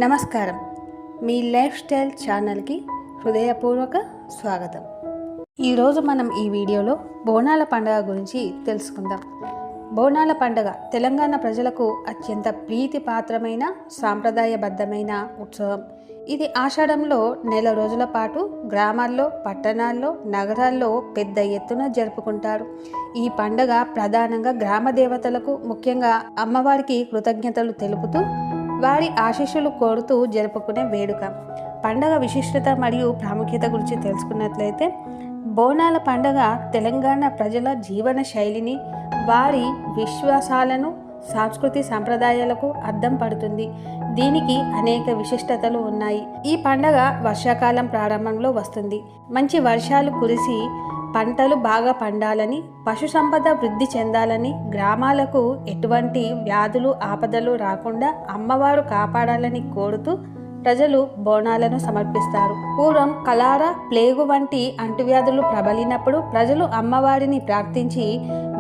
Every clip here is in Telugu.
నమస్కారం. మీ లైఫ్ స్టైల్ ఛానల్కి హృదయపూర్వక స్వాగతం. ఈరోజు మనం ఈ వీడియోలో బోనాల పండుగ గురించి తెలుసుకుందాం. బోనాల పండుగ తెలంగాణ ప్రజలకు అత్యంత ప్రీతిపాత్రమైన సాంప్రదాయబద్ధమైన ఉత్సవం. ఇది ఆషాఢంలో నెల రోజుల పాటు గ్రామాల్లో, పట్టణాల్లో, నగరాల్లో పెద్ద ఎత్తున జరుపుకుంటారు. ఈ పండుగ ప్రధానంగా గ్రామ దేవతలకు, ముఖ్యంగా అమ్మవారికి కృతజ్ఞతలు తెలుపుతూ వారి ఆశీస్సులు కోరుతూ జరుపుకునే వేడుక. పండగ విశిష్టత మరియు ప్రాముఖ్యత గురించి తెలుసుకున్నట్లయితే, బోనాల పండగ తెలంగాణ ప్రజల జీవన శైలిని, వారి విశ్వాసాలను, సంస్కృతి సంప్రదాయాలకు అద్దం పడుతుంది. దీనికి అనేక విశిష్టతలు ఉన్నాయి. ఈ పండగ వర్షాకాలం ప్రారంభంలో వస్తుంది. మంచి వర్షాలు కురిసి పంటలు బాగా పండాలని, పశు సంపద వృద్ధి చెందాలని, గ్రామాలకు ఎటువంటి వ్యాధులు ఆపదలు రాకుండా అమ్మవారు కాపాడాలని కోరుతూ ప్రజలు బోనాలను సమర్పిస్తారు. పూర్వం కలారా, ప్లేగు వంటి అంటువ్యాధులు ప్రబలినప్పుడు ప్రజలు అమ్మవారిని ప్రార్థించి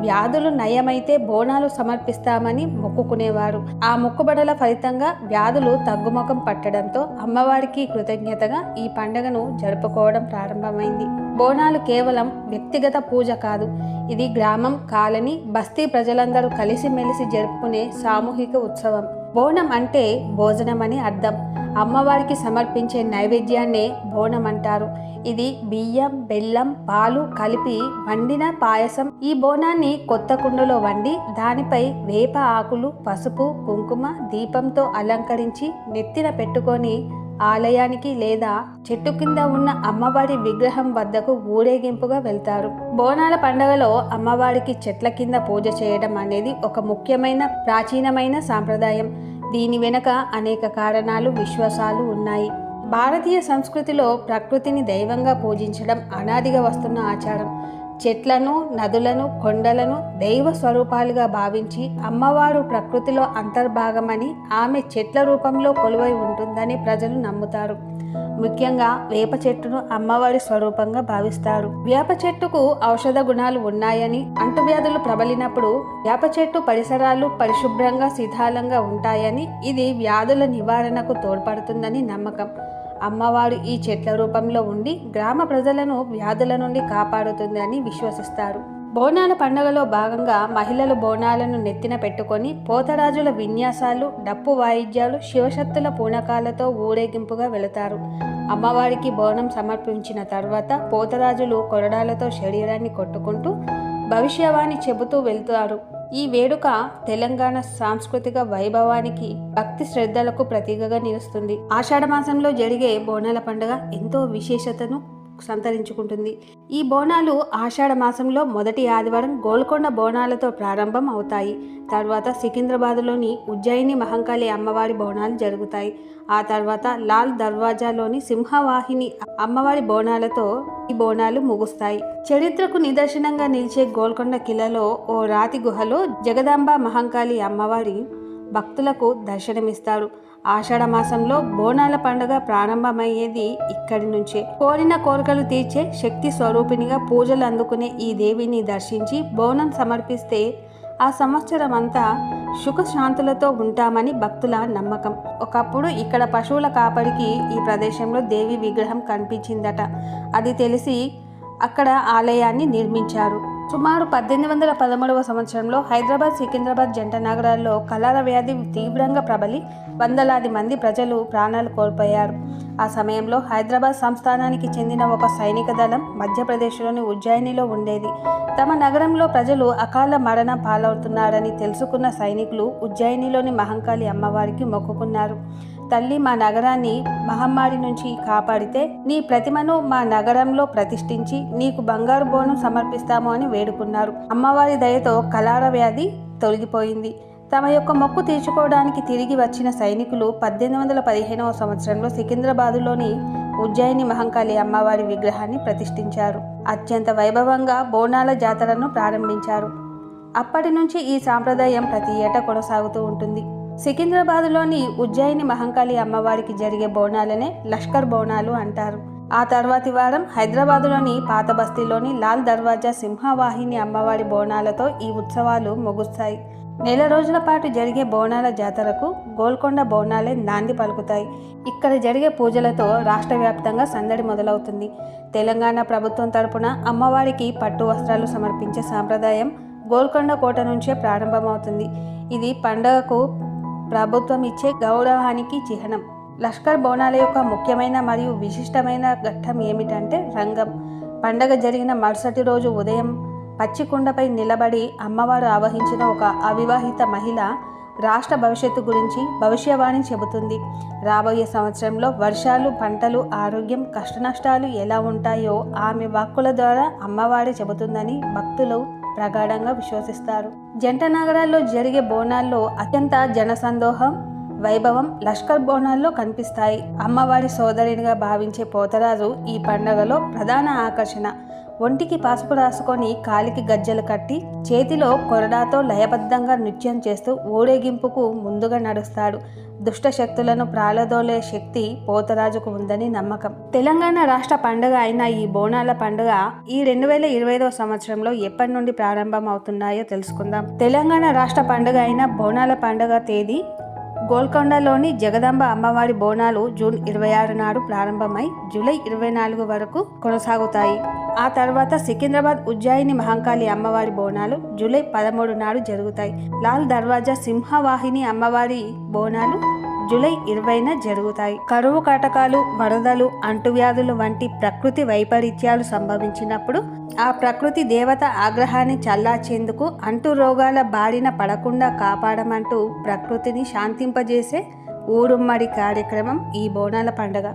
వ్యాధులు నయమైతే బోనాలు సమర్పిస్తామని మొక్కుకునేవారు. ఆ మొక్కుబడుల ఫలితంగా వ్యాధులు తగ్గుముఖం పట్టడంతో అమ్మవారికి కృతజ్ఞతగా ఈ పండుగను జరుపుకోవడం ప్రారంభమైంది. బోనాలు కేవలం వ్యక్తిగత పూజ కాదు, ఇది గ్రామం, కాలనీ, బస్తీ ప్రజలందరూ కలిసిమెలిసి జరుపుకునే సామూహిక ఉత్సవం. బోనం అంటే భోజనం అని అర్థం. అమ్మవారికి సమర్పించే నైవేద్యాన్నే బోనం అంటారు. ఇది బియ్యం, బెల్లం, పాలు కలిపి వండిన పాయసం. ఈ బోనాన్ని కొత్త కుండలో వండి దానిపై వేప ఆకులు, పసుపు, కుంకుమ, దీపంతో అలంకరించి నెత్తిన పెట్టుకొని ఆలయానికి లేదా చెట్టు కింద ఉన్న అమ్మవారి విగ్రహం వద్దకు ఊరేగింపుగా వెళ్తారు. బోనాల పండుగలో అమ్మవారికి చెట్ల కింద పూజ చేయడం అనేది ఒక ముఖ్యమైన ప్రాచీనమైన సాంప్రదాయం. దీని వెనుక అనేక కారణాలు, విశ్వాసాలు ఉన్నాయి. భారతీయ సంస్కృతిలో ప్రకృతిని దైవంగా పూజించడం అనాదిగా వస్తున్న ఆచారం. చెట్లను, నదులను, కొండలను దైవ స్వరూపాలుగా భావించి అమ్మవారు ప్రకృతిలో అంతర్భాగమని, ఆమె చెట్ల రూపంలో కొలువై ఉంటుందని ప్రజలు నమ్ముతారు. ముఖ్యంగా వేప చెట్టును అమ్మవారి స్వరూపంగా భావిస్తారు. వేప చెట్టుకు ఔషధ గుణాలు ఉన్నాయని, అంటువ్యాధులు ప్రబలినప్పుడు వేప చెట్టు పరిసరాలు పరిశుభ్రంగా శిథిలంగా ఉంటాయని, ఇది వ్యాధుల నివారణకు తోడ్పడుతుందని నమ్మకం. అమ్మవారు ఈ చెట్ల రూపంలో ఉండి గ్రామ ప్రజలను వ్యాధుల నుండి కాపాడుతుందని విశ్వసిస్తారు. బోనాల పండుగలో భాగంగా మహిళలు బోనాలను నెత్తిన పెట్టుకొని పోతరాజుల విన్యాసాలు, డప్పు వాయిద్యాలు, శివశక్తుల పూనకాలతో ఊరేగింపుగా వెళతారు. అమ్మవారికి బోనం సమర్పించిన తర్వాత పోతరాజులు కొరడాలతో శరీరాన్ని కొట్టుకుంటూ భవిష్యవాణి చెబుతూ వెళ్తారు. ఈ వేడుక తెలంగాణ సాంస్కృతిక వైభవానికి, భక్తి శ్రద్ధలకు ప్రతీకగా నిలుస్తుంది. ఆషాఢ మాసంలో జరిగే బోనాల పండుగ ఎంతో విశేషతను సంతరించుకుంటుంది. ఈ బోనాలు ఆషాఢ మాసంలో మొదటి ఆదివారం గోల్కొండ బోనాలతో ప్రారంభం అవుతాయి. తర్వాత సికింద్రాబాద్లోని ఉజ్జయిని మహంకాళి అమ్మవారి బోనాలు జరుగుతాయి. ఆ తర్వాత లాల్ దర్వాజాలోని సింహవాహిని అమ్మవారి బోనాలతో ఈ బోనాలు ముగుస్తాయి. చరిత్రకు నిదర్శనంగా నిలిచే గోల్కొండ కిల్లాలో ఓ రాతి గుహలో జగదాంబ మహంకాళి అమ్మవారి భక్తులకు దర్శనమిస్తారు. ఆషాఢ మాసంలో బోనాల పండుగ ప్రారంభమయ్యేది ఇక్కడి నుంచే. కోరిన కోరికలు తీర్చే శక్తి స్వరూపిణిగా పూజలు అందుకునే ఈ దేవిని దర్శించి బోనం సమర్పిస్తే ఆ సంవత్సరం అంతా సుఖశాంతులతో ఉంటామని భక్తుల నమ్మకం. ఒకప్పుడు ఇక్కడ పశువుల కాపడికి ఈ ప్రదేశంలో దేవి విగ్రహం కనిపించిందట. అది తెలిసి అక్కడ ఆలయాన్ని నిర్మించారు. సుమారు 1813వ సంవత్సరంలో హైదరాబాద్, సికింద్రాబాద్ జంట నగరాల్లో కలరా వ్యాధి తీవ్రంగా ప్రబలి వందలాది మంది ప్రజలు ప్రాణాలు కోల్పోయారు. ఆ సమయంలో హైదరాబాద్ సంస్థానానికి చెందిన ఒక సైనిక దళం మధ్యప్రదేశ్లోని ఉజ్జయినిలో ఉండేది. తమ నగరంలో ప్రజలు అకాల మరణం పాలవుతున్నారని తెలుసుకున్న సైనికులు ఉజ్జయినిలోని మహంకాళి అమ్మవారికి మొక్కుకున్నారు. తల్లి, మా నగరాన్ని మహమ్మారి నుంచి కాపాడితే నీ ప్రతిమను మా నగరంలో ప్రతిష్ఠించి నీకు బంగారు బోనం సమర్పిస్తాము అని వేడుకున్నారు. అమ్మవారి దయతో కలరా వ్యాధి తొలగిపోయింది. తమ యొక్క మొక్కు తీర్చుకోవడానికి తిరిగి వచ్చిన సైనికులు 1815వ సంవత్సరంలో సికింద్రాబాదులోని ఉజ్జయిని మహంకాళి అమ్మవారి విగ్రహాన్ని ప్రతిష్ఠించారు. అత్యంత వైభవంగా బోనాల జాతరను ప్రారంభించారు. అప్పటి నుంచి ఈ సాంప్రదాయం ప్రతి ఏటా కొనసాగుతూ ఉంటుంది. సికింద్రాబాద్లోని ఉజ్జయిని మహంకాళి అమ్మవారికి జరిగే బోనాలనే లష్కర్ బోనాలు అంటారు. ఆ తర్వాతి వారం హైదరాబాదులోని పాత బస్తీలోని లాల్ దర్వాజా సింహవాహిని అమ్మవారి బోనాలతో ఈ ఉత్సవాలు ముగుస్తాయి. నెల రోజుల పాటు జరిగే బోనాల జాతరకు గోల్కొండ బోనాలే నాంది పలుకుతాయి. ఇక్కడ జరిగే పూజలతో రాష్ట్ర వ్యాప్తంగా సందడి మొదలవుతుంది. తెలంగాణ ప్రభుత్వం తరపున అమ్మవారికి పట్టు వస్త్రాలు సమర్పించే సాంప్రదాయం గోల్కొండ కోట నుంచే ప్రారంభమవుతుంది. ఇది పండుగకు ప్రభుత్వం ఇచ్చే గౌరవానికి చిహ్నం. లష్కర్ బోనాల యొక్క ముఖ్యమైన మరియు విశిష్టమైన ఘట్టం ఏమిటంటే రంగం. పండగ జరిగిన మరుసటి రోజు ఉదయం పచ్చికుండపై నిలబడి అమ్మవారు ఆవహించిన ఒక అవివాహిత మహిళ రాష్ట్ర భవిష్యత్తు గురించి భవిష్యవాణి చెబుతుంది. రాబోయే సంవత్సరంలో వర్షాలు, పంటలు, ఆరోగ్యం, కష్టనష్టాలు ఎలా ఉంటాయో ఆమె వాక్కుల ద్వారా అమ్మవారి చెబుతుందని భక్తులు ప్రగాఢంగా విశ్వసిస్తారు. జంట నగరాల్లో జరిగే బోనాల్లో అత్యంత జనసందోహం, వైభవం లష్కర్ బోనాల్లో కనిపిస్తాయి. అమ్మవారి సోదరునిగా భావించే పోతరాజు ఈ పండుగలో ప్రధాన ఆకర్షణ. ఒంటికి పసుపు రాసుకొని కాలికి గజ్జలు కట్టి చేతిలో కొరడాతో లయబద్ధంగా నృత్యం చేస్తూ ఊరేగింపుకు ముందుగా నడుస్తాడు. దుష్ట శక్తులను ప్రాళదోలే శక్తి పోతరాజుకు ఉందని నమ్మకం. తెలంగాణ రాష్ట్ర పండుగ అయిన ఈ బోనాల పండుగ ఈ 2025 సంవత్సరంలో ఎప్పటి నుండి ప్రారంభం అవుతున్నాయో తెలుసుకుందాం. తెలంగాణ రాష్ట్ర పండుగ అయిన బోనాల పండుగ తేదీ గోల్కొండలోని జగదాంబ అమ్మవారి బోనాలు జూన్ 26 నాడు ప్రారంభమై జూలై 24 వరకు కొనసాగుతాయి. ఆ తర్వాత సికింద్రాబాద్ ఉజ్జయిని మహంకాళి అమ్మవారి బోనాలు జూలై 13 నాడు జరుగుతాయి. లాల్ దర్వాజా సింహవాహిని అమ్మవారి బోనాలు జూలై 20న జరుగుతాయి. కరువు కాటకాలు, వరదలు, అంటువ్యాధులు వంటి ప్రకృతి వైపరీత్యాలు సంభవించినప్పుడు ఆ ప్రకృతి దేవత ఆగ్రహాన్ని చల్లార్చేందుకు అంటు రోగాల బారిన పడకుండా కాపాడమంటూ ప్రకృతిని శాంతింపజేసే ఊరుమ్మడి కార్యక్రమం ఈ బోనాల పండుగ.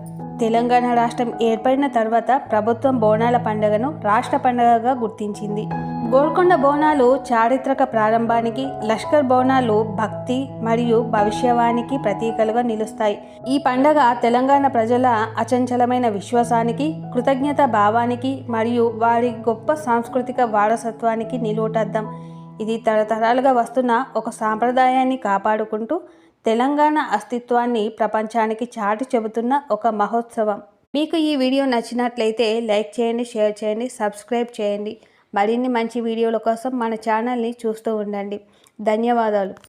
తెలంగాణ రాష్ట్రం ఏర్పడిన తర్వాత ప్రభుత్వం బోనాల పండుగను రాష్ట్ర పండుగగా గుర్తించింది. గోల్కొండ బోనాలు చారిత్రక ప్రారంభానికి, లష్కర్ బోనాలు భక్తి మరియు భవిష్యవాణికి ప్రతీకలుగా నిలుస్తాయి. ఈ పండుగ తెలంగాణ ప్రజల అచంచలమైన విశ్వాసానికి, కృతజ్ఞత భావానికి మరియు వారి గొప్ప సాంస్కృతిక వారసత్వానికి నిలువుటద్దం. ఇది తరతరాలుగా వస్తున్న ఒక సాంప్రదాయాన్ని కాపాడుకుంటూ తెలంగాణ అస్తిత్వాన్ని ప్రపంచానికి చాటి చెబుతున్న ఒక మహోత్సవం. మీకు ఈ వీడియో నచ్చినట్లయితే లైక్ చేయండి, షేర్ చేయండి, సబ్స్క్రైబ్ చేయండి. మరిన్ని మంచి వీడియోల కోసం మన ఛానల్ని చూస్తూ ఉండండి. ధన్యవాదాలు.